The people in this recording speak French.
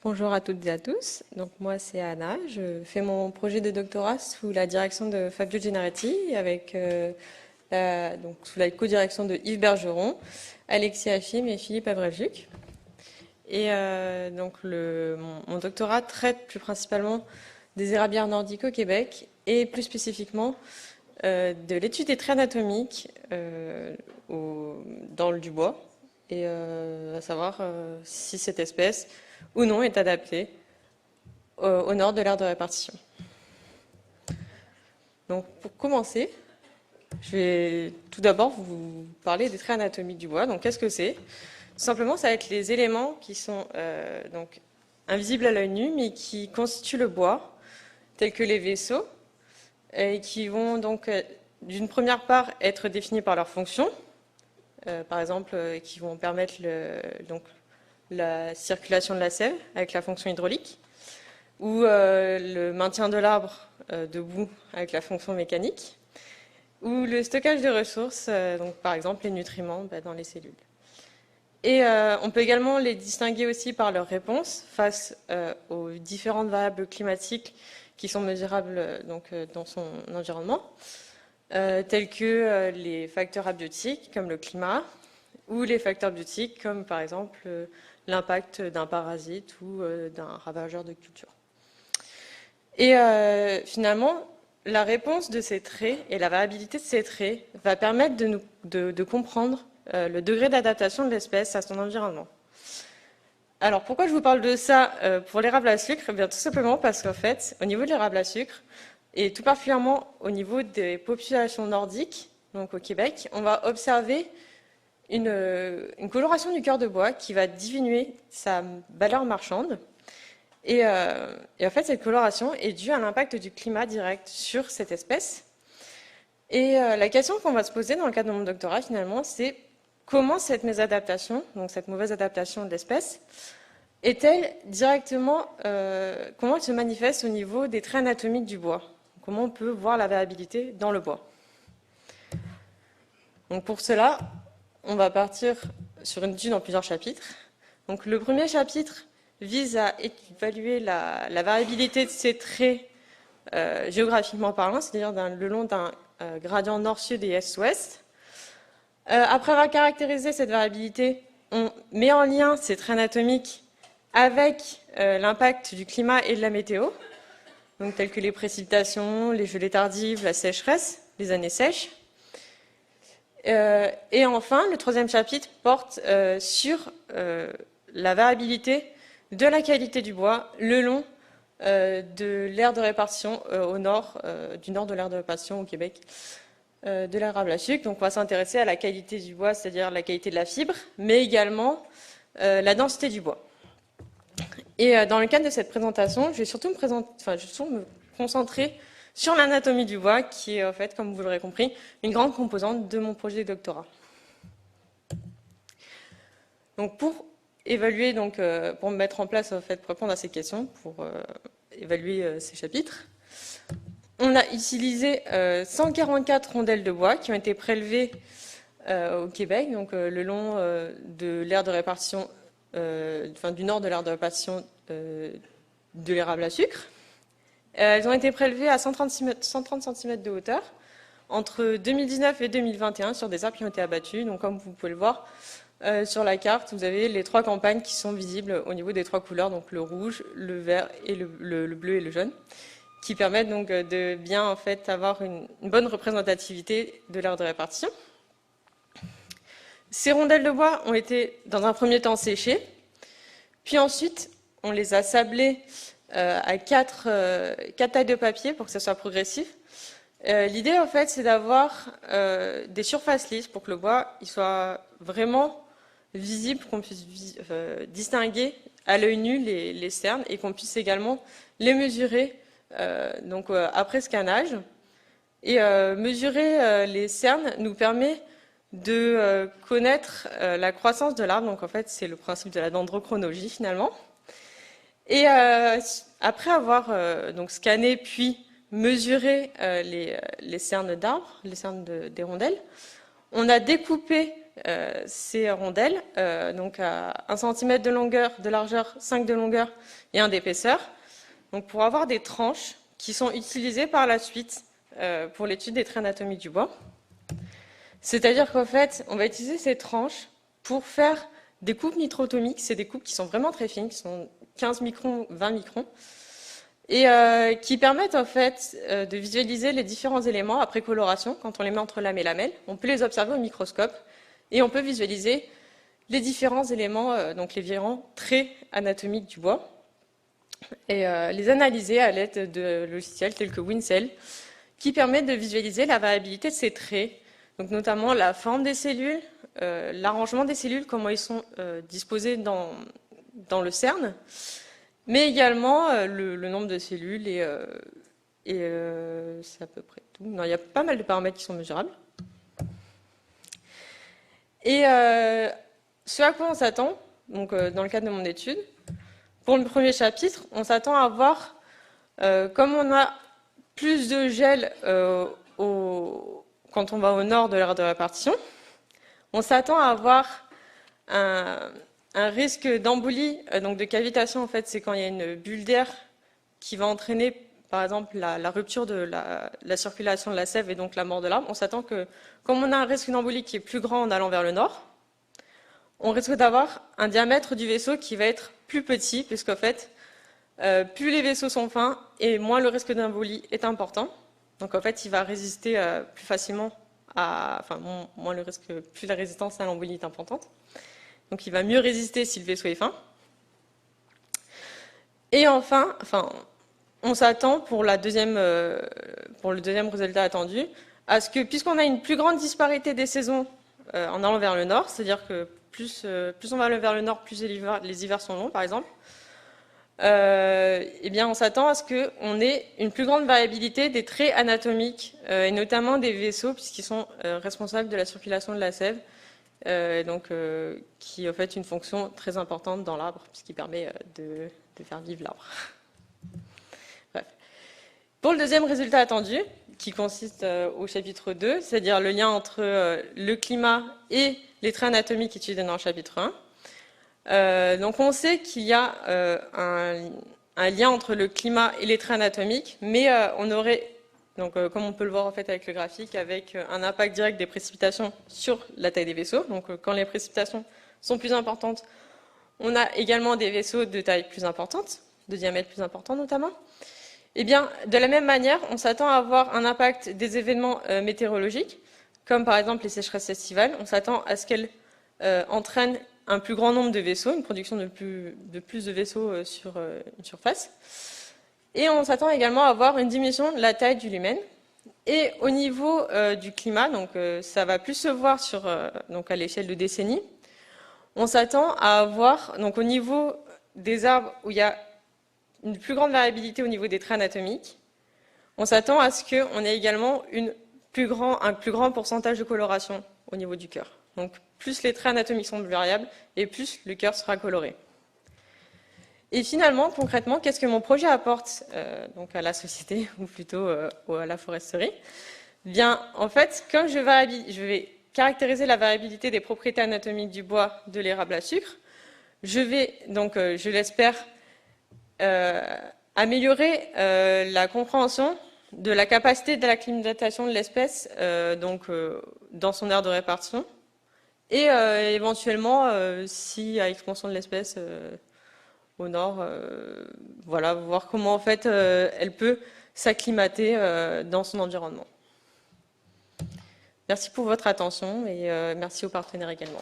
Bonjour à toutes et à tous. Donc moi c'est Anna, je fais mon projet de doctorat sous la direction de Fabio Gennareti avec sous la co-direction de Yves Bergeron, Alexis Achim et Philippe Abrevjuk. Et mon doctorat traite plus principalement des érablières nordiques au Québec et plus spécifiquement de l'étude des traits anatomiques dans le Dubois et à savoir si cette espèce ou non est adaptée au nord de l'aire de répartition. Donc pour commencer, je vais tout d'abord vous parler des traits anatomiques du bois. Donc qu'est-ce que c'est? Tout simplement, ça va être les éléments qui sont donc invisibles à l'œil nu, mais qui constituent le bois, tels que les vaisseaux, et qui vont donc d'une première part être définis par leur fonction, par exemple, qui vont permettre la circulation de la sève avec la fonction hydraulique, ou le maintien de l'arbre debout avec la fonction mécanique, ou le stockage de ressources, donc par exemple les nutriments dans les cellules. Et on peut également les distinguer aussi par leur réponse face aux différentes variables climatiques qui sont mesurables dans son environnement, tels que les facteurs abiotiques comme le climat, ou les facteurs biotiques comme par exemple l'impact d'un parasite ou d'un ravageur de culture. Et finalement, la réponse de ces traits et la variabilité de ces traits va permettre de comprendre le degré d'adaptation de l'espèce à son environnement. Alors pourquoi je vous parle de ça pour l'érable à sucre? Eh bien, tout simplement parce qu'en fait, au niveau de l'érable à sucre, et tout particulièrement au niveau des populations nordiques, donc au Québec, on va observer une coloration du cœur de bois qui va diminuer sa valeur marchande. Et en fait, cette coloration est due à l'impact du climat direct sur cette espèce. Et la question qu'on va se poser dans le cadre de mon doctorat, finalement, c'est comment cette mésadaptation, donc cette mauvaise adaptation de l'espèce, est-elle directement, comment elle se manifeste au niveau des traits anatomiques du bois? Comment on peut voir la variabilité dans le bois? Donc pour cela, on va partir sur une étude en plusieurs chapitres. Donc le premier chapitre vise à évaluer la variabilité de ces traits géographiquement parlant, c'est-à-dire le long d'un gradient nord-sud et est-ouest. Après avoir caractérisé cette variabilité, on met en lien ces traits anatomiques avec l'impact du climat et de la météo, donc tels que les précipitations, les gelées tardives, la sécheresse, les années sèches. Et enfin, le troisième chapitre porte sur la variabilité de la qualité du bois le long de l'aire de répartition au nord, du nord de l'aire de répartition au Québec, de l'érable à sucre. Donc on va s'intéresser à la qualité du bois, c'est-à-dire la qualité de la fibre, mais également la densité du bois. Et dans le cadre de cette présentation, je vais surtout me concentrer sur l'anatomie du bois, qui est en fait, comme vous l'aurez compris, une grande composante de mon projet de doctorat. Donc pour évaluer, pour mettre en place, en fait, pour répondre à ces questions, pour évaluer ces chapitres, on a utilisé 144 rondelles de bois qui ont été prélevées au Québec, donc le long de l'aire de répartition, du nord de l'aire de répartition de l'érable à sucre. Elles ont été prélevées à 130 cm de hauteur entre 2019 et 2021 sur des arbres qui ont été abattus. Donc comme vous pouvez le voir sur la carte, vous avez les trois campagnes qui sont visibles au niveau des trois couleurs, donc le rouge, le vert et le bleu et le jaune, qui permettent donc de bien en fait avoir une bonne représentativité de l'aire de répartition. Ces rondelles de bois ont été dans un premier temps séchées, puis ensuite on les a sablées à 4 tailles de papier pour que ça soit progressif. L'idée en fait c'est d'avoir des surfaces lisses pour que le bois il soit vraiment visible, qu'on puisse distinguer à l'œil nu les cernes et qu'on puisse également les mesurer après scannage. Et mesurer les cernes nous permet de connaître la croissance de l'arbre. Donc en fait c'est le principe de la dendrochronologie finalement. Et après avoir scanné puis mesuré les cernes d'arbres, les cernes des rondelles, on a découpé ces rondelles, donc à 1 cm de longueur, de largeur, 5 de longueur et 1 d'épaisseur, donc pour avoir des tranches qui sont utilisées par la suite pour l'étude des traits anatomiques du bois. C'est-à-dire qu'en fait, on va utiliser ces tranches pour faire des coupes nitrotomiques. C'est des coupes qui sont vraiment très fines, qui sont 15 microns, 20 microns, et qui permettent en fait de visualiser les différents éléments après coloration. Quand on les met entre lame et lamelle, on peut les observer au microscope et on peut visualiser les différents éléments, donc les différents traits anatomiques du bois, et les analyser à l'aide de logiciels tels que WinCell, qui permettent de visualiser la variabilité de ces traits, donc notamment la forme des cellules, l'arrangement des cellules, comment ils sont disposés dans le cerne, mais également le nombre de cellules et c'est à peu près tout. Non, il y a pas mal de paramètres qui sont mesurables. Et ce à quoi on s'attend, donc dans le cadre de mon étude, pour le premier chapitre, on s'attend à voir, comme on a plus de gel quand on va au nord de l'aire de répartition, on s'attend à avoir un risque d'embolie, donc de cavitation, en fait, c'est quand il y a une bulle d'air qui va entraîner, par exemple, la rupture de la circulation de la sève et donc la mort de l'arbre. On s'attend que, comme on a un risque d'embolie qui est plus grand en allant vers le nord, on risque d'avoir un diamètre du vaisseau qui va être plus petit, puisqu'en fait, plus les vaisseaux sont fins et moins le risque d'embolie est important. Donc en fait, il va résister plus facilement moins le risque, plus la résistance à l'embolie est importante. Donc il va mieux résister si le vaisseau est fin. Et enfin, on s'attend pour le deuxième résultat attendu, à ce que, puisqu'on a une plus grande disparité des saisons en allant vers le nord, c'est-à-dire que plus on va vers le nord, plus les hivers sont longs, par exemple, eh bien, on s'attend à ce qu'on ait une plus grande variabilité des traits anatomiques, et notamment des vaisseaux, puisqu'ils sont responsables de la circulation de la sève, qui en fait une fonction très importante dans l'arbre, puisqu'il permet de faire vivre l'arbre. Bref. Pour le deuxième résultat attendu, qui consiste au chapitre 2, c'est-à-dire le lien entre le climat et les traits anatomiques étudiés dans le chapitre 1, donc on sait qu'il y a un lien entre le climat et les traits anatomiques, mais on aurait, donc, comme on peut le voir en fait avec le graphique, avec un impact direct des précipitations sur la taille des vaisseaux. Donc quand les précipitations sont plus importantes, on a également des vaisseaux de taille plus importante, de diamètre plus important notamment. Et bien, de la même manière, on s'attend à avoir un impact des événements météorologiques, comme par exemple les sécheresses estivales. On s'attend à ce qu'elles entraînent un plus grand nombre de vaisseaux, une production de plus de vaisseaux sur une surface. Et on s'attend également à avoir une diminution de la taille du lumen. Et au niveau du climat, donc ça va plus se voir donc à l'échelle de décennies, on s'attend à avoir, donc au niveau des arbres où il y a une plus grande variabilité au niveau des traits anatomiques, on s'attend à ce qu'on ait également un plus grand pourcentage de coloration au niveau du cœur. Donc plus les traits anatomiques sont variables et plus le cœur sera coloré. Et finalement, concrètement, qu'est-ce que mon projet apporte donc à la société, ou plutôt à la foresterie? Bien, en fait, comme je vais caractériser la variabilité des propriétés anatomiques du bois de l'érable à sucre, je vais donc, je l'espère, améliorer la compréhension de la capacité de l'acclimatation de l'espèce dans son aire de répartition, et éventuellement, si à expansion de l'espèce au nord, voilà, voir comment en fait elle peut s'acclimater dans son environnement. Merci pour votre attention et merci aux partenaires également.